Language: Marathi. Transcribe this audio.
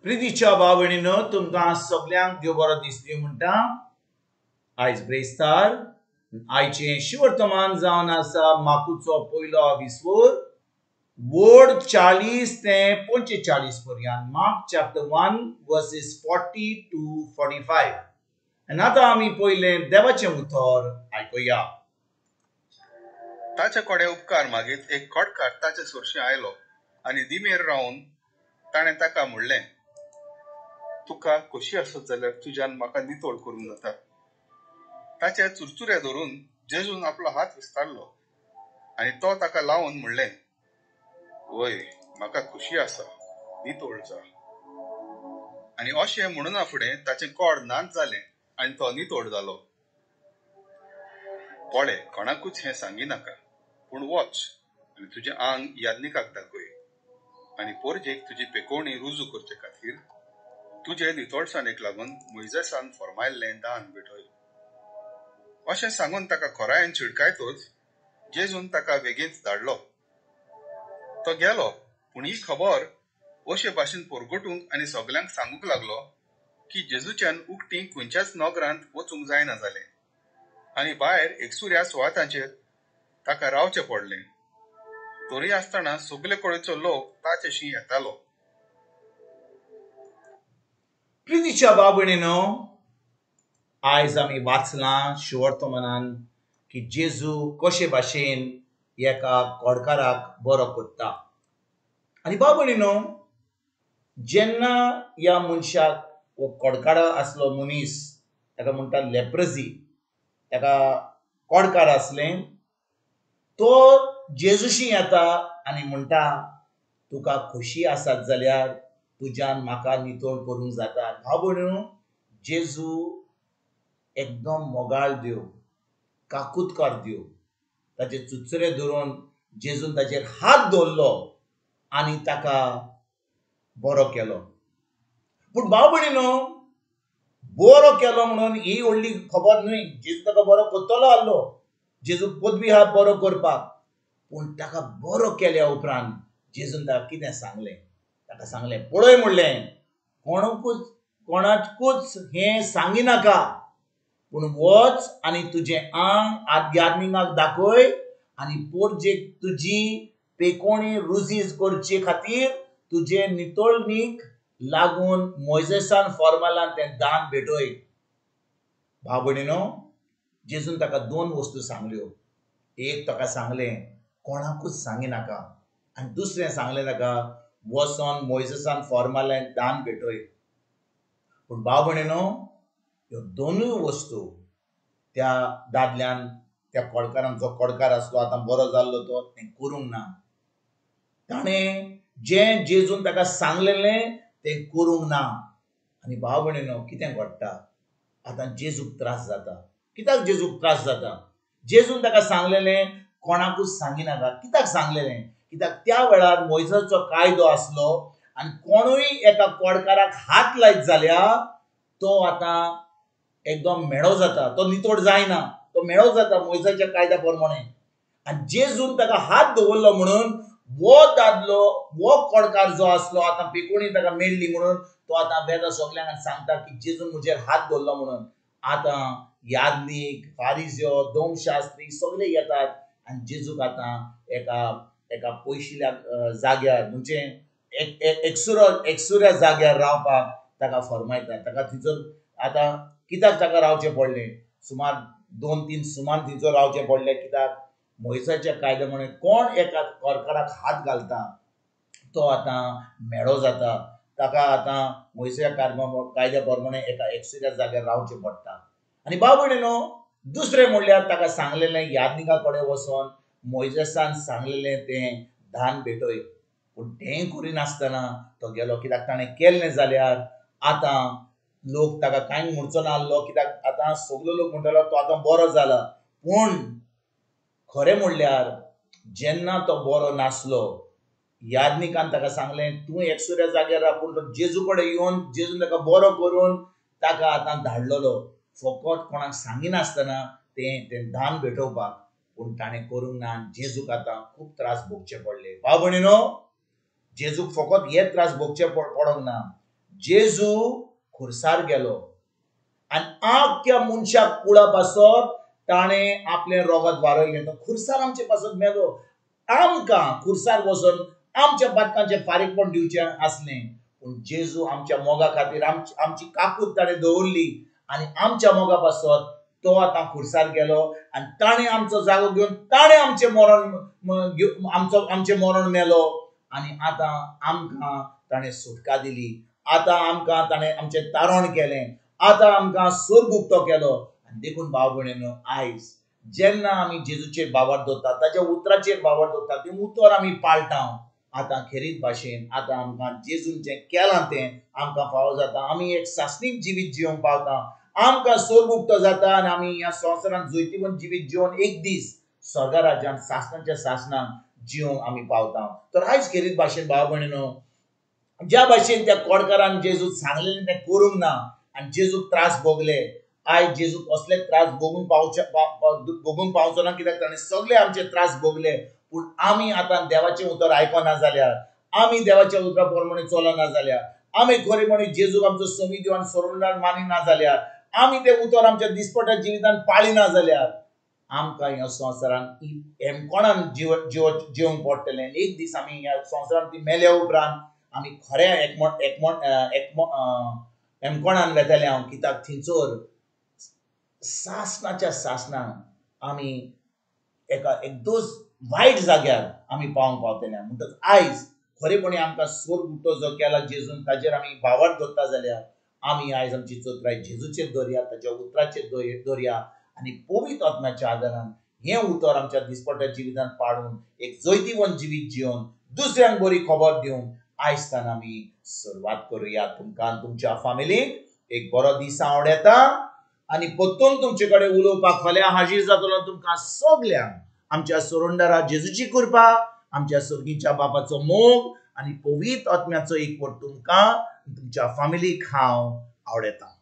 प्रितीच्या भावणीनो तुमकां सगळ्यांक देव बरो दीस दिवं म्हणटा। आयज ब्रेस्तार आयचें शिवर्तमान जावन आसा माकुचो पयलो विस्वोर वोड 40 ते 45 पर्यंत। Mark chapter 1 versus 40 to 45। आनी आतां आमी पयलें देवाचें उतर आयकुया। ताचे कोडे उपकार मागीत एक खोडकार ताचे सुरशी आयलो आनी दिमेर रावन ताणें ताका म्हणलें, तुका खोशी आसत जाल्यार तुज्यान म्हाका नितोळ करूंक जाता। ताचे चुरचुरे धरून जेजून आपलो हात विस्तारलो आनी तो ताका लावन म्हणलें, वय म्हाका खोशी आसा, नितोळ जा। आनी अशें म्हणुना फुडें ताचें कोड नाच जालें आनी तो नितोळ जालो। कोडे कोणाकूच हें सांगी नाका, पूण वच आनी तुजें आंग याज्ञिकाक दाखय आनी पोरजेक तुजी पेकोवणी रुजू करचे खातीर तुजे नितोळसाणेक लागून मोइजेसान फर्मायल्लें दान भेटय। अशें सांगून ताका खोरायेन चिडकायतोच जेजून ताका बेगीनच धाडलो। तो गेलो, पूण ही खबर अशे भाशेन पोरगोटूंक आनी सगल्यांक सांगूंक लागलो की जेजूच्यान उक्तीं खंयच्याच नोगरांत वचूंक जायना जालें आनी भायर एकसुऱ्या सुवातांचेर ताका रावचें पडलें। तरी आसतना सगले कडेचो लोक ताचेशी येतालो। प्रितीच्या भावणीनो आयज आमी वाचलां शिवर्तमानान की जेजू कशे भाशेन एका कोडकाराक बरो करता। आनी भावणीनो जेन्ना ह्या मनशाक वो कोडकार आसलो मनीस ताका म्हणटा लेप्रोसी, ताका कोडकार आसलें, तो जेजूशी येता आनी म्हणटा तुका खोशी आसत जाल्यार तुज्यान म्हाका नितोळ करूंक जाता। भावणीनो जेजू एकदम मोगाळ देव, काकूतकार देव। ताचे चुचरे धरून जेजून ताचेर हात दवरलो आनी ताका बरो केलो। पूण भावणीनो बरो केलो म्हणून ही व्हडली खबर न्हय, जेजू ताका बरो करतलो आहलो, जेजू पदवी आहा बरो करपाक। पूण ताका बरो केल्या उपरांत जेजून ताका कितें सांगलें, ताका सांगलें पळय म्हणलें, कोणाकूच हें सांगी नाका, पूण वच आनी तुजें आंग आध्यात्मिकाक दाखय आनी पोरजेक तुजी पेकोवणी रुजीज करचे खातीर तुजे नितोळणीक लागून मोइजेसान फॉर्मालान तें दान भेटय। भावणीनो जेजून ताका 2 वस्तू सांगल्यो। एक ताका सांगलें कोणाकूच सांगी नाका आनी दुसरें सांगलें ताका वचोन मोइजेसान फॉर्मालान दान भेटय। पूण भावणीनो ह्यो 2 वस्तू त्या दादल्यान, त्या कोडकारान, जो कोडकार आसलो आतां बरो जाल्लो तो, तें करूंक ना। ताणें जें जेजून ताका सांगलेलें तें करूंक ना। आनी भावणीनो कितें घडटा, आतां जेजूक त्रास जाता। कित्याक जेजूक त्रास जाता? जेजून ताका सांगलेलें कोणाकूच सांगी नाका। कित्याक सांगलेलें? कित्याक त्या वेळार मोइजेचो कायदो आसलो आनी कोणूय एका कोडकाराक हात लायत जाल्यार तो आतां एकदम मेळो जाता, तो नितोळ जायना, तो मेळो जाता मोइजेच्या कायद्या प्रमाणे। आनी जेजून ताका हात दवरलो म्हणून वो दादलो, वो कोडकार जो आसलो, आतां पेकोवणी ताका मेळ्ळी म्हणून तो आतां वेदा सगल्यांक सांगता की जेजून म्हजेर हात दवरलो म्हणून। आतां याज्ञीक, फारिझ्यो, धर्मशास्त्री सगळे येतात आनी जेजूक आतां एका पयशिल्ल्या जाग्यार म्हणजे एकसुऱ्या जाग्यार रावपाक ताका फरमायता। ताका थंयसर आतां कित्याक ताका रावचें पडलें? सुमार 2-3 सुमार थंयसर रावचें पडलें। कित्याक मोइजेच्या कायद्या प्रमाणे कोण एका कोडकाराक हात घालता तो आतां मेळो जाता। ताका आतां मोइजेच्या कायद्या प्रमाणे एका एकसुऱ्या जाग्यार रावचें पडटा। आनी भावणीनो दुसरें म्हणल्यार ताका सांगलेलें याज्ञिका कडेन वचोन मोइजेसान सांगलेलें तें दान भेटय। पूण तेंय करिनासतना तो गेलो, कित्याक ताणें केलें जाल्यार आतां लोक ताका कांय म्हणचो नासलो, कित्याक आतां सगलो लोक म्हणटालो तो आतां बरो जाला। पूण खरें म्हणल्यार जेन्ना तो बरो नासलो, याज्ञिकान ताका सांगलें तूं एकसुऱ्या जाग्यार राव, पूण तो जेजू कडेन येवन जेजून ताका बरो करून ताका आतां धाडलेलो, फकत कोणाक सांगिनासतना तें दान भेटोवपाक। पूण ताणें करूंक ना आनी जेजूक आतां खूब त्रास भोगचे पडले। भावणीनो जेजूक फकत हे त्रास भोगचे पडोंक ना, जेजू खुर्सार गेलो आणि आख्या मनशाक कुळा पासत ताणे आपले रोगत वारयले. तो खुर्सार आमचे पासत मेलो. आमकां खुर्सार वचून आमच्या बातकांचे फारीकपण दिवचे असले, पूण जेजू आमच्या मोगा खातीर आमची काकूट ताणें दवरली आणि आमच्या मोगा पासत तो आतां खुर्सार गेलो आणि ताणें आमचो जागो घेवन ताणें आमचें मरण मेलो आणि आतां आमकां ताणें सुटका दिली. आतां आमकां ताणें आमचें तारण केलें. आतां आमकां स्वर्ग उक्तो केलो. आनी देखून भाव भयणीनो, आयज जेन्ना आमी जेजूचेर बावर दवरता, ताच्या उतराचेर बावर दवरता, तें उतर आमी पाळटा. आतां खेरीत भाशेन आतां आमकां जेजून जें केलां तें आमकां फावो जाता. आमी एक सासणीक जिवीत जिवंक पावता. आमकां स्वर्ग उक्तो जाता आनी आमी ह्या संवसारांत जैतिवंत जिवीत जिवन एक दीस स्वर्गा राज्यांत सासणाच्या सासणाक जिवंक आमी पावता. तर आयज खेरीत भाशेन भाव भयणीनो, ज्या भाशेन त्या कोडकारान जेजूक सांगलेलें तें करूंक ना आनी जेजूक त्रास भोगले, आयज जेजूक असले त्रास भोगूंक पावचो ना, कित्याक ताणें सगळे आमचे त्रास भोगले. पूण आमी आतां देवाचें उतर आयकना जाल्यार, आमी देवाच्या उतरा प्रमाणे चलना जाल्यार, आमी खरेपणी जेजूक आमचो समी देव आनी सोडवणदार मानिना जाल्यार, आमी तें उतर आमच्या दिसपट्या जिवितांत पाळिना जाल्यार आमकां ह्या संवसारांत हेमकोणान जिवंक पडटलें. एक दीस आमी ह्या संवसारांत मेल्या उपरांत आमी खऱ्या हेमकोणान वेतले हांव, कित्याक थंयसर सासणाच्या सासणाक आमी एकदोस वायट जाग्यार आमी पावंक पावतले. म्हणटच आयज खरेपणी आमकां स्वर्ग उक्तो जो केला जेजून, ताजेर आमी बावर दवरता जाल्यार आमी आयज आमची चोत्राय जेजूचेर दवरया, ताच्या उतराचेर दवरया आनी पवित्र आत्म्याच्या आदारान हें उतर आमच्या दिसपट्या जिवितांत पाडून एक जैतिवंत जिवीत जिवन दुसऱ्यांक बरी खबर दिवंक आयजतान आमी सुरवात करुया. तुमकां तुमच्या फॅमिलीक एक बरो दीस हांव येता आनी परतून तुमचे कडेन उलोवपाक फाल्यां हाजीर जातलो. तुमकां सगल्यांक आमच्या सोडवणदारा जेजूची कृपा, आमच्या सर्गीच्या बापाचो मोग आनी पवित्र आत्म्याचो एकवट तुमकां तुमच्या फॅमिलीक हांव आवडटा.